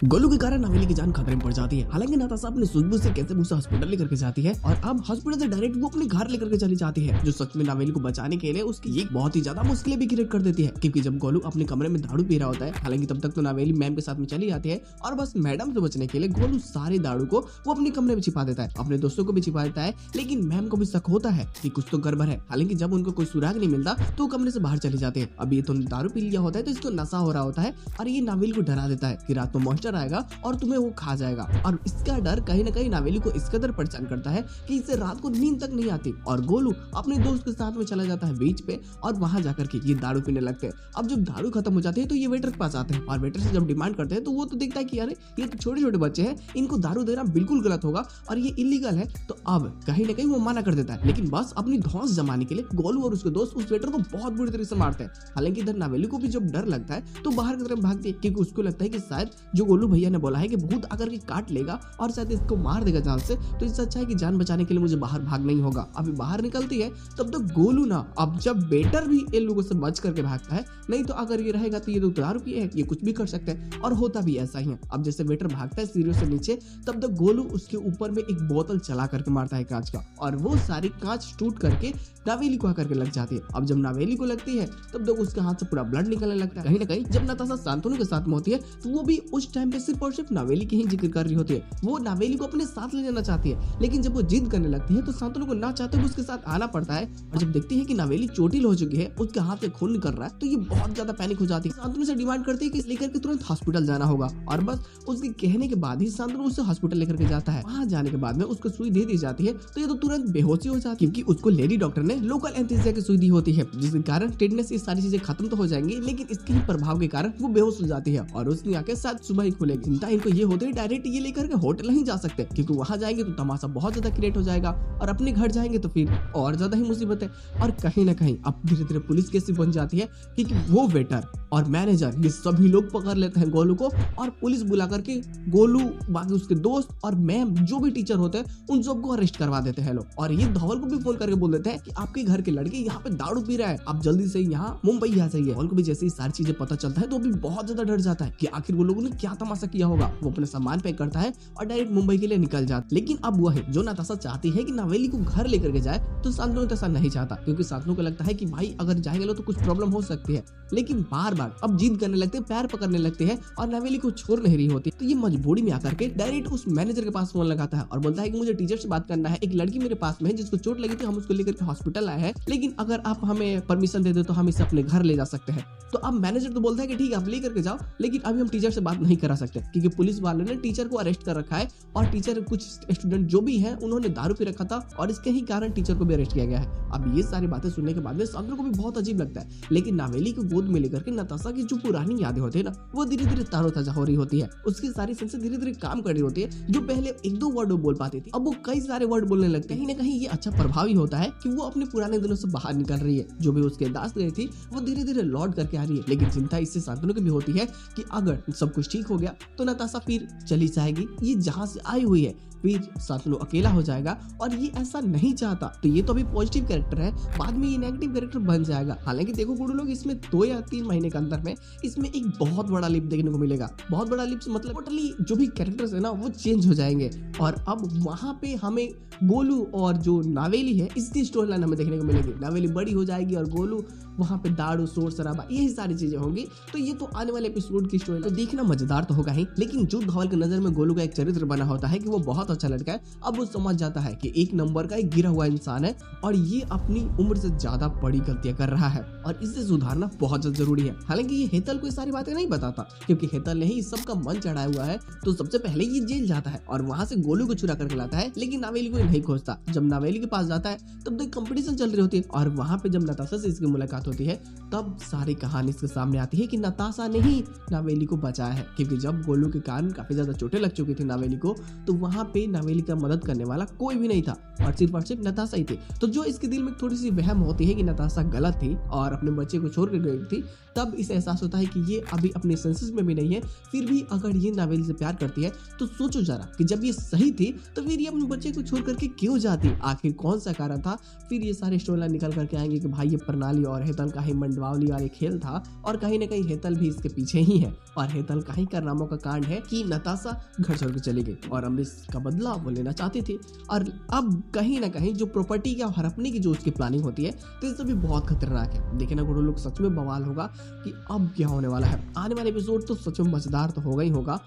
गोलू के कारण नावेली की जान खतरे में पड़ जाती है। हालांकि नताशा अपनी सूझबूझ से कैसे उसे हॉस्पिटल लेकर के जाती है और अब हॉस्पिटल से डायरेक्ट वो अपने घर लेकर के चली जाती है, जो सच में नावेली को बचाने के लिए उसकी एक बहुत ही ज्यादा मुश्किलें भी क्रिएट कर देती है। क्योंकि जब गोलू अपने कमरे में दारू पी रहा होता है, हालांकि तब तक तो नावेली मैम के साथ में चली जाती है और बस मैडम से बचने के लिए गोलू सारे दारू को वो अपने कमरे में छिपा देता है, अपने दोस्तों को भी छिपा देता है। लेकिन मैम को भी शक होता है कि कुछ तो गड़बड़ है। हालांकि जब उनको कोई सुराग नहीं मिलता तो वो कमरे से बाहर चले जाते हैं। अब ये तो दारू पी लिया होता है तो इसको नशा हो रहा होता है और ये नावेली को डरा देता है कि रात में मॉन्स्टर आएगा और तुम्हें वो खा जाएगा। और इसका डर कहीं ना कहीं नावेली को इस कदर परेशान करता है कि इसे रात को नींद तक नहीं आती और गोलू अपने दोस्त के साथ में चला जाता है बीच पे और वहां जाकर के ये दारू पीने लगते हैं। अब जब दारू खत्म हो जाती है तो ये वेटर के पास आते हैं और वेटर से जब डिमांड करते हैं तो वो तो देखता है कि अरे ये तो छोटे छोटे बच्चे हैं, इनको दारू देना बिल्कुल गलत होगा और ये इलीगल है। तो अब कहीं ना कहीं वो मना कर देता है, लेकिन बस अपनी धौंस जमाने के लिए गोलू और उसके दोस्त उस वेटर को बहुत बुरी तरीके से मारते हैं। हालांकि इधर नावेली को भी जब डर लगता है तो बाहर की तरफ भागती है, क्योंकि उसको लगता है कि शायद जो गोलू भैया ने बोला है कि भूत आकर के काट लेगा और शायद इसको मार देगा जान से, तो इससे अच्छा है कि जान बचाने के लिए मुझे बाहर भागना ही होगा। अभी बाहर निकलती है तब तो गोलू ना, अब जब बेटर भी इन लोगों से बच करके भागता है, नहीं तो अगर ये रहेगा तो ये तो दारू पिए है, ये कुछ भी कर सकते हैं। और होता भी ऐसा ही है। अब जैसे वेटर भागता है सीढ़ियों से नीचे, तब तक गोलू उसके ऊपर में एक बोतल चला करके मारता है कांच का, और वो सारी कांच टूट करके नावेली को आकर के लग जाती है। अब जब नावेली को लगती है तब तक उसके हाथ से पूरा ब्लड निकलने लगता है। कहीं ना कहीं जब नताशा शांतनु के साथ में होती है तो वो भी उस टाइम पे सिर्फ और सिर्फ नावेली की ही जिक्र कर रही होती है। वो नावेली को अपने साथ ले जाना चाहती है, लेकिन जब वो जिद करने लगती है तो शांतनु को ना चाहते हुए उसके साथ आना पड़ता है। और जब देखती है कि नावेली चोटिल हो चुकी है, उसके हाथ से खून निकल रहा है, तो ये बहुत ज्यादा पैनिक हो जाती है। शांतनु से डिमांड करती है कि लेकर के तुरंत हॉस्पिटल जाना होगा, और बस उसके कहने के बाद ही शांतनु उसे हॉस्पिटल लेकर के जाता है। वहां जाने के बाद में उसको सुई दे दी जाती है तो ये तो तुरंत बेहोशी हो जाती है, क्योंकि उसको लेडी डॉक्टर ने लोकल एनेस्थीसिया की सुई दी होती है, जिसके कारण टेटनस ये सारी चीजें खत्म तो हो जाएंगी, लेकिन इसके ही प्रभाव के कारण वो बेहोश हो जाती है और उसकी आंखें शायद सुबह ही खुलेगी। चिंता इनको ये होती है डायरेक्ट ये लेकर के होटल नहीं जा सकते, क्योंकि वहां जाएंगे तो तमाशा बहुत ज्यादा क्रिएट हो जाएगा, और अपने घर जाएंगे तो फिर और ज्यादा ही मुसीबत है। और कहीं ना कहीं अब धीरे धीरे पुलिस केस बन जाती है, क्योंकि वो वेटर और मैनेजर ये सभी लोग पकड़ लेते हैं गोलू को, और पुलिस बुला करके गोलू, बाकी उसके दोस्त और मैम जो भी टीचर होते हैं उन सबको अरेस्ट करवा देते हैं लोग। और ये धवल को भी फोन करके बोल देते हैं कि आपके घर के लड़के यहाँ पे दारू पी रहा है, आप जल्दी से यहाँ मुंबई आ जाइए। धवल को भी जैसे ही सारी चीजें पता चलता है तो भी बहुत ज्यादा डर जाता है कि आखिर वो लोगों ने क्या तमाशा किया होगा। वो अपने सामान पैक करता है और डायरेक्ट मुंबई के लिए निकल जाता है। लेकिन अब वो है जो नताशा चाहती है कि नावेली को घर लेकर के जाए, तो शांतनु ऐसा नहीं चाहता, क्योंकि शांतनु को लगता है कि भाई अगर जाएंगे तो कुछ प्रॉब्लम हो सकती है। लेकिन बार बार अब जिद करने लगते हैं, पैर पकड़ने लगते हैं और नावेली को छोड़ नहीं रही होती, तो ये मजबूरी में आकर के डायरेक्ट उस मैनेजर के पास फोन लगाता है और बोलता है कि मुझे टीचर से बात करना है, एक लड़की मेरे पास में है जिसको चोट लगी थी, हम उसको लेकर के हॉस्पिटल आए हैं, लेकिन अगर आप हमें परमिशन दे दो तो हम इसे अपने घर ले जा सकते हैं। तो अब मैनेजर तो बोलता है कि ठीक है आप लेकर के जाओ, लेकिन अभी हम टीचर से बात नहीं करा सकते, क्योंकि पुलिस वालों ने टीचर को अरेस्ट कर रखा है, और टीचर कुछ स्टूडेंट जो भी हैं उन्होंने दारू पी रखा था और इसके ही कारण टीचर को भी अरेस्ट किया गया है। अब ये सारी बातें सुनने के बाद में शांतनु को भी बहुत अजीब लगता है, लेकिन नावेली को गोद में लेकर के नताशा की जो पुरानी यादें होती है ना, वो धीरे धीरे तारोताजा हो रही होती है। उसकी सारी सेंसेस धीरे धीरे काम कर रही होती है। जो पहले एक दो वर्ड बोल पाती थी, अब वो कई सारे वर्ड बोलने लगते हैं। कहीं ना कहीं ये अच्छा प्रभावी होता है कि वो अपने पुराने दिनों से बाहर निकल रही है। जो भी उसके दास गई थी वो धीरे धीरे लौट करके आ रही है। लेकिन चिंता इससे शांतनु की भी होती है कि अगर सब कुछ ठीक हो गया तो नताशा फिर चली जाएगी, ये जहां से आई हुई है, फिर शांतनु अकेला हो जाएगा, और ये ऐसा नहीं चाहता। तो ये तो अभी पॉजिटिव कैरेक्टर है, बाद में ये नेगेटिव कैरेक्टर बन जाएगा। हालांकि देखो गुरु लोग, इसमें 2 या 3 महीने के अंदर में इसमें एक बहुत बड़ा लिप देखने को मिलेगा। बहुत बड़ा लिप मतलब टोटली जो भी कैरेक्टर्स है ना वो चेंज हो जाएंगे, और अब वहां पे हमें गोलू और जो नावेली है इसकी स्टोरी लाइन हमें देखने को मिलेगी। नावेली बड़ी हो जाएगी और गोलू वहां पे दारू शोर शराबा यही सारी चीजें होंगी। तो ये तो आने वाले एपिसोड की स्टोरी तो देखना मजेदार तो होगा ही, लेकिन जो धवल की नजर में गोलू का एक चरित्र बना होता है कि वो बहुत अच्छा लड़का है, अब वो समझ जाता है कि एक नंबर का एक गिरा हुआ इंसान है और ये अपनी उम्र से ज्यादा बड़ी गलतियां कर रहा है और इसे सुधारना बहुत ज्यादा जरूरी है। हालांकि ये हेतल को ये सारी बातें नहीं बताता, क्योंकि हेतल ने ही सबका मन चढ़ाया हुआ है, तो सबसे पहले ये जेल जाता है और वहां से गोलू को चुरा करके लाता है, लेकिन नावेली को नहीं खोजता। जब नावेली के पास जाता है तब तक कंपटीशन चल रही होती है, और वहां पे जब नताशा से इसकी मुलाकात होती है तब सारी कहानी इसके सामने आती है कि नताशा ने ही नावेली को बचाया है। क्योंकि जब गोलू के कारण काफी ज्यादा चोटें लग चुकी थी नावेली को, तो वहां पे नावेली का मदद करने वाला कोई भी नहीं था, और सिर्फ नताशा ही थी। तो जो इसके दिल में थोड़ी सी वहम होती है कि नताशा गलत थी और अपने बच्चे को छोड़ कर गई थी, तब इसे एहसास होता है कि ये अभी अपने सेंसेस में भी नहीं है। फिर भी अगर ये नावेली से प्यार करती है तो सोचो जरा कि जब ये सही थी तो फिर ये अपने बच्चे को छोड़ करके क्यों जाती, आखिर कौन सा कारण था। फिर ये सारे स्टोरी लाइन निकल करके आएंगे कि भाई ये प्रणाली और है हेतल का ही मंडवावली वाले खेल था और कहीं ना कहीं हेतल भी इसके पीछे ही है। और हेतल का ही कारनामों का कांड है कि नताशा घर छोड़ के चली गई और अमरीश का बदला वो लेना चाहती थी। और अब कहीं ना कहीं जो प्रॉपर्टी का हड़पने की जो उसकी प्लानिंग होती है तो ये सभी बहुत खतरनाक है। देखे ना गुरु लोग, सच में बवाल होगा कि अब क्या होने वाला है। आने वाले एपिसोड तो सच में मजेदार तो होगा ही होगा।